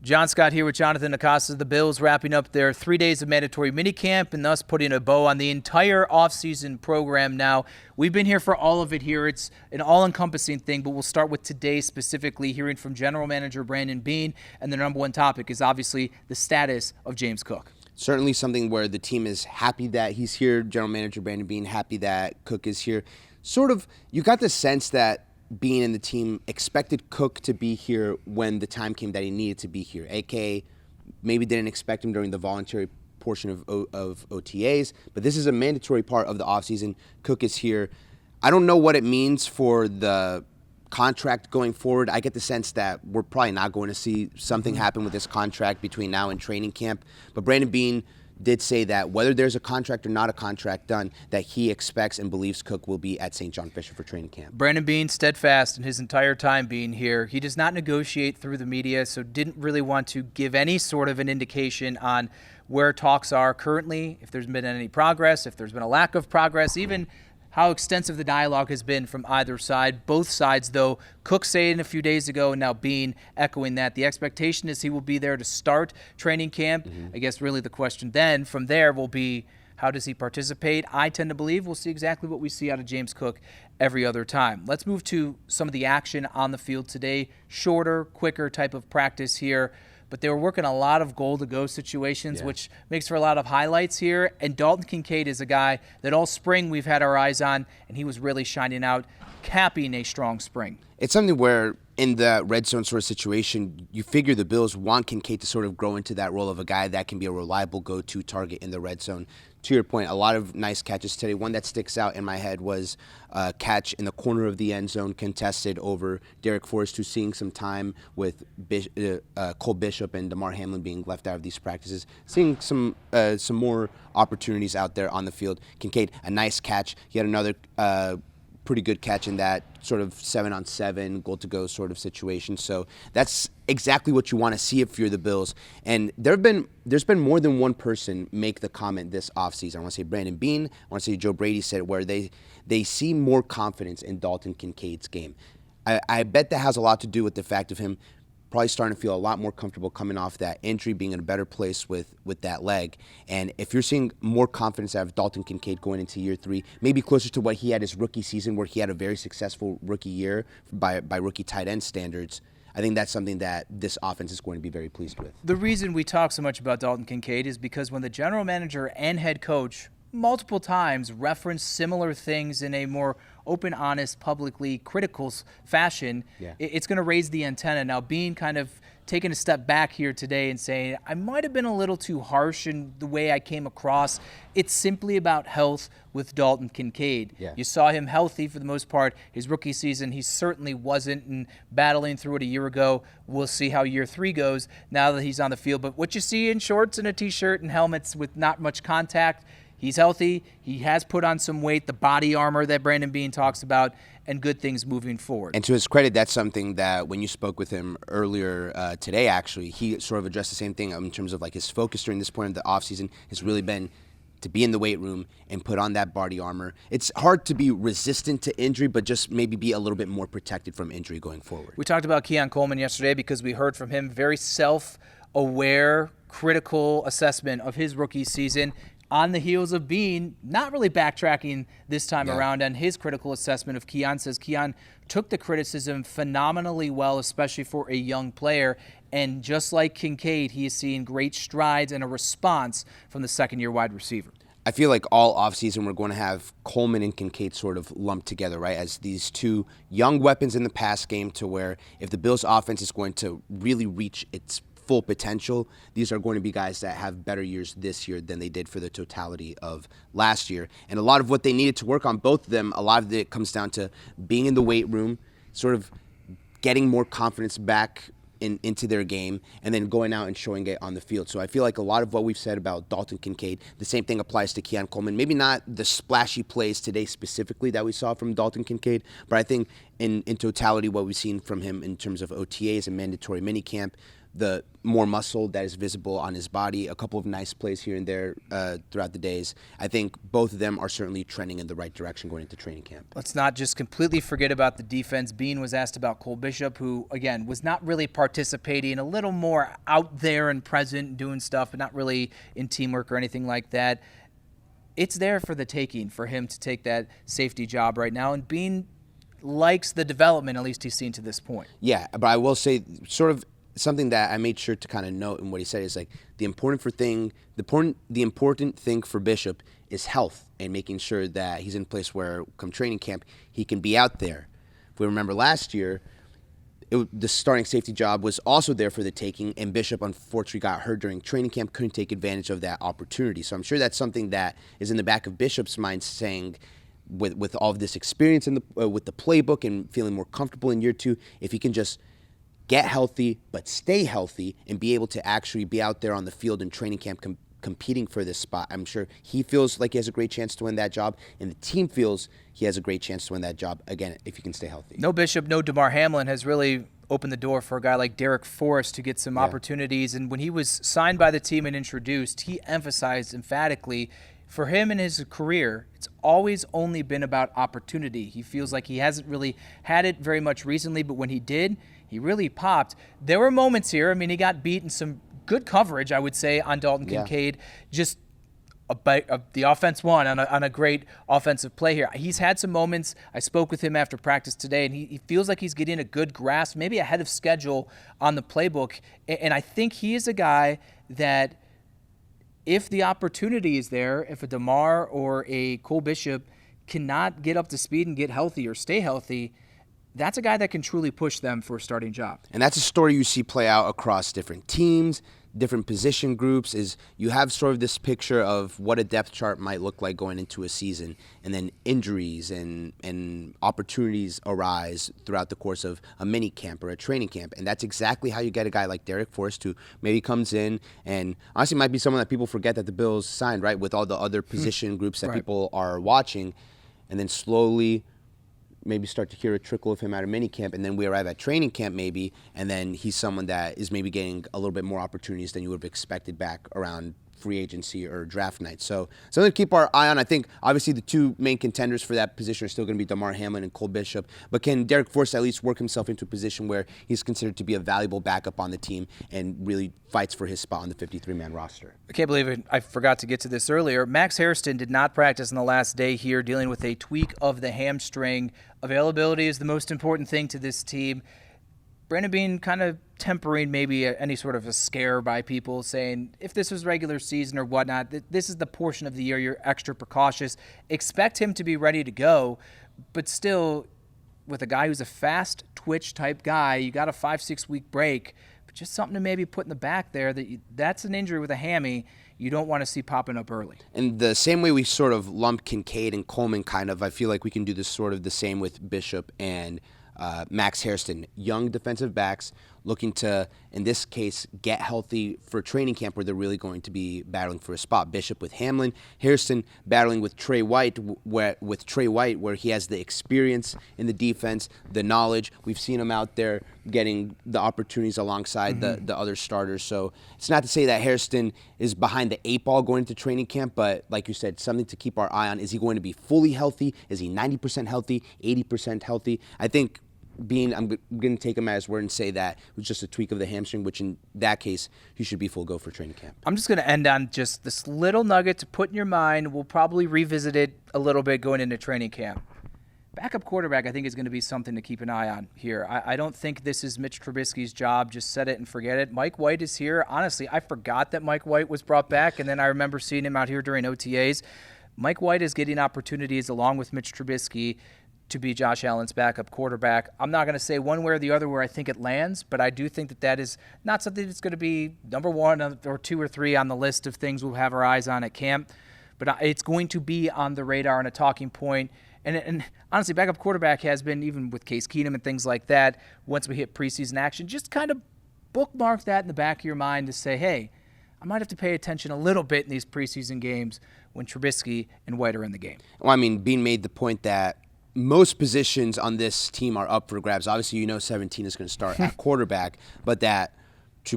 John Scott here with Jonathan Acosta. The Bills wrapping up their 3 days of mandatory minicamp and thus putting a bow on the entire offseason program now. We've been here for all of it here. It's an all-encompassing thing, but we'll start with today specifically, hearing from General Manager Brandon Beane, and the number one topic is obviously the status of James Cook. Certainly something where the team is happy that he's here. General Manager Brandon Beane happy that Cook is here. Sort of, you got the sense that Beane and the team expected Cook to be here when the time came that he needed to be here, aka maybe didn't expect him during the voluntary portion of OTAs, but this is a mandatory part of the offseason. Cook is here. I don't know what it means for the contract going forward. I get the sense that we're probably not going to see something happen with this contract between now and training camp, but Brandon Beane did say that whether there's a contract or not a contract done, that he expects and believes Cook will be at St. John Fisher for training camp. Brandon Beane steadfast in his entire time being here. He does not negotiate through the media, so didn't really want to give any sort of an indication on where talks are currently, if there's been any progress, if there's been a lack of progress, even how extensive the dialogue has been from either side. Both sides, though, Cook saying a few days ago, and now Beane echoing that. The expectation is he will be there to start training camp. I guess really the question then from there will be, how does he participate? I tend to believe we'll see exactly what we see out of James Cook every other time. Let's move to some of the action on the field today. Shorter, quicker type of practice here. But they were working a lot of goal-to-go situations, which makes for a lot of highlights here. And Dalton Concaid is a guy that all spring we've had our eyes on, and he was really shining out, capping a strong spring. It's something where in the red zone sort of situation, you figure the Bills want Kincaid to sort of grow into that role of a guy that can be a reliable go-to target in the red zone. To your point, a lot of nice catches today. One that sticks out in my head was a catch in the corner of the end zone contested over Derek Forrest, who's seeing some time with Cole Bishop and DeMar Hamlin being left out of these practices, seeing some more opportunities out there on the field. Kincaid, a nice catch. He had another pretty good catch in that sort of 7-on-7 goal-to-go sort of situation. So that's exactly what you want to see if you're the Bills. And there's been more than one person make the comment this offseason. I want to say Brandon Beane. I want to say Joe Brady said it, where they see more confidence in Dalton Concaid's game. I bet that has a lot to do with the fact of him probably starting to feel a lot more comfortable coming off that injury, being in a better place with that leg. And if you're seeing more confidence out of Dalton Concaid going into year 3, maybe closer to what he had his rookie season, where he had a very successful rookie year by rookie tight end standards, I think that's something that this offense is going to be very pleased with. The reason we talk so much about Dalton Concaid is because when the general manager and head coach multiple times reference similar things in a more open, honest, publicly critical fashion, it's going to raise the antenna. Now, Beane kind of taking a step back here today and saying, I might have been a little too harsh in the way I came across. It's simply about health with Dalton Concaid. You saw him healthy for the most part his rookie season. He certainly wasn't, and battling through it a year ago. We'll see how year 3 goes now that he's on the field. But what you see in shorts and a T-shirt and helmets with not much contact, he's healthy. He has put on some weight, the body armor that Brandon Beane talks about, and good things moving forward. And to his credit, that's something that when you spoke with him earlier today, actually, he sort of addressed the same thing in terms of like his focus during this point of the offseason has really been to be in the weight room and put on that body armor. It's hard to be resistant to injury, but just maybe be a little bit more protected from injury going forward. We talked about Keon Coleman yesterday because we heard from him very self-aware, critical assessment of his rookie season, on the heels of Beane not really backtracking this time around on his critical assessment of Keon. Says Keon took the criticism phenomenally well, especially for a young player. And just like Kincaid, he is seeing great strides and a response from the second-year wide receiver. I feel like all offseason we're going to have Coleman and Kincaid sort of lumped together, right, as these two young weapons in the pass game, to where if the Bills' offense is going to really reach its full potential, these are going to be guys that have better years this year than they did for the totality of last year. And a lot of what they needed to work on, both of them, a lot of it comes down to being in the weight room, sort of getting more confidence back into their game, and then going out and showing it on the field. So I feel like a lot of what we've said about Dalton Concaid, the same thing applies to Keon Coleman. Maybe not the splashy plays today specifically that we saw from Dalton Concaid, but I think in totality what we've seen from him in terms of OTAs and mandatory minicamp, the more muscle that is visible on his body, a couple of nice plays here and there throughout the days. I think both of them are certainly trending in the right direction going into training camp. Let's not just completely forget about the defense. Beane was asked about Cole Bishop, who, again, was not really participating, a little more out there and present, doing stuff, but not really in teamwork or anything like that. It's there for the taking for him to take that safety job right now, and Beane likes the development, at least he's seen to this point. Yeah, but I will say sort of something that I made sure to kind of note in what he said is like the important thing for Bishop is health and making sure that he's in a place where come training camp he can be out there. If we remember last year, the starting safety job was also there for the taking, and Bishop unfortunately got hurt during training camp, couldn't take advantage of that opportunity. So I'm sure that's something that is in the back of Bishop's mind, saying with all of this experience in with the playbook and feeling more comfortable in year 2, if he can just get healthy but stay healthy and be able to actually be out there on the field in training camp competing for this spot, I'm sure he feels like he has a great chance to win that job, and the team feels he has a great chance to win that job, again, if he can stay healthy. No Bishop, no DeMar Hamlin has really opened the door for a guy like Derek Forrest to get some opportunities, and when he was signed by the team and introduced, he emphasized emphatically for him in his career, it's always only been about opportunity. He feels like he hasn't really had it very much recently, but when he did, he really popped. There were moments here, I mean, he got beat in some good coverage, I would say, on Dalton Concaid. Just the offense won on a great offensive play here. He's had some moments. I spoke with him after practice today, and he feels like he's getting a good grasp, maybe ahead of schedule on the playbook. And I think he is a guy that if the opportunity is there, if a DeMar or a Cole Bishop cannot get up to speed and get healthy or stay healthy, that's a guy that can truly push them for a starting job. And that's a story you see play out across different teams, different position groups, is you have sort of this picture of what a depth chart might look like going into a season, and then injuries and opportunities arise throughout the course of a mini camp or a training camp. And that's exactly how you get a guy like Derek Forrest, who maybe comes in and honestly might be someone that people forget that the Bills signed, right, with all the other position groups that people are watching, and then slowly maybe start to hear a trickle of him out of minicamp, and then we arrive at training camp maybe, and then he's someone that is maybe getting a little bit more opportunities than you would have expected back around free agency or draft night. So something to keep our eye on. I think obviously the two main contenders for that position are still going to be DeMar Hamlin and Cole Bishop, but can Derek Forrest at least work himself into a position where he's considered to be a valuable backup on the team and really fights for his spot on the 53-man roster? I can't believe it. I forgot to get to this earlier. Max Hairston did not practice on the last day here, dealing with a tweak of the hamstring. Availability is the most important thing to this team. Brandon Beane kind of tempering maybe any sort of a scare by people, saying if this was regular season or whatnot, this is the portion of the year you're extra precautious. Expect him to be ready to go, but still, with a guy who's a fast twitch type guy, you got a 5-6 week break, but just something to maybe put in the back there that's an injury with a hammy you don't want to see popping up early. And the same way we sort of lump Kincaid and Coleman kind of, I feel like we can do this sort of the same with Bishop and Max Hairston, young defensive backs looking to, in this case, get healthy for training camp where they're really going to be battling for a spot. Bishop with Hamlin, Hairston battling with Trey White, where he has the experience in the defense, the knowledge. We've seen him out there getting the opportunities alongside the other starters. So it's not to say that Hairston is behind the 8 ball going into training camp, but like you said, something to keep our eye on. Is he going to be fully healthy? Is he 90% healthy, 80% healthy? I think I'm going to take him at his word and say that it was just a tweak of the hamstring, which in that case, he should be full go for training camp. I'm just going to end on just this little nugget to put in your mind. We'll probably revisit it a little bit going into training camp. Backup quarterback, I think, is going to be something to keep an eye on here. I don't think this is Mitch Trubisky's job. Just set it and forget it. Mike White is here. Honestly, I forgot that Mike White was brought back, and then I remember seeing him out here during OTAs. Mike White is getting opportunities along with Mitch Trubisky to be Josh Allen's backup quarterback. I'm not going to say one way or the other where I think it lands, but I do think that is not something that's going to be number 1 or 2 or 3 on the list of things we'll have our eyes on at camp. But it's going to be on the radar and a talking point. And honestly, backup quarterback has been, even with Case Keenum and things like that, once we hit preseason action, just kind of bookmark that in the back of your mind to say, hey, I might have to pay attention a little bit in these preseason games when Trubisky and White are in the game. Well, I mean, Beane made the point that most positions on this team are up for grabs. Obviously, 17 is going to start at quarterback, but that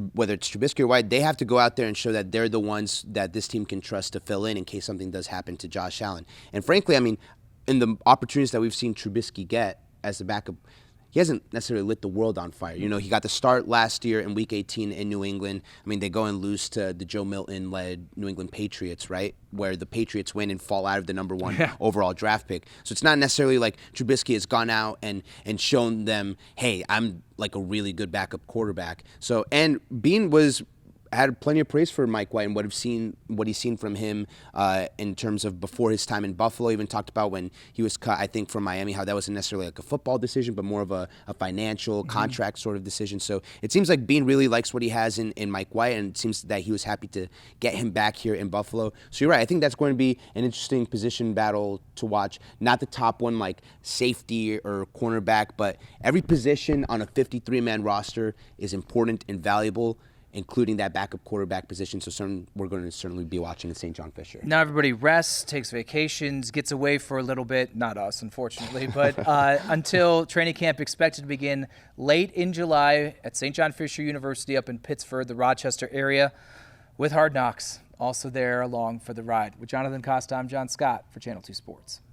whether it's Trubisky or White, they have to go out there and show that they're the ones that this team can trust to fill in case something does happen to Josh Allen. And frankly, I mean, in the opportunities that we've seen Trubisky get as the backup, he hasn't necessarily lit the world on fire. You know, he got the start last year in Week 18 in New England. I mean, they go and lose to the Joe Milton-led New England Patriots, right, where the Patriots win and fall out of the number 1 overall draft pick. So it's not necessarily like Trubisky has gone out and shown them, hey, I'm like a really good backup quarterback. So, and Beane had plenty of praise for Mike White and what he's seen from him in terms of before his time in Buffalo. Even talked about when he was cut, I think, from Miami, how that wasn't necessarily like a football decision, but more of a financial contract sort of decision. So it seems like Beane really likes what he has in Mike White, and it seems that he was happy to get him back here in Buffalo. So you're right. I think that's going to be an interesting position battle to watch. Not the top one like safety or cornerback, but every position on a 53-man roster is important and valuable, including that backup quarterback position. So we're going to certainly be watching in St. John Fisher. Now everybody rests, takes vacations, gets away for a little bit. Not us, unfortunately, but until training camp expected to begin late in July at St. John Fisher University up in Pittsford, the Rochester area, with Hard Knocks also there along for the ride. With Jonathan Costa, I'm John Scott for Channel 2 Sports.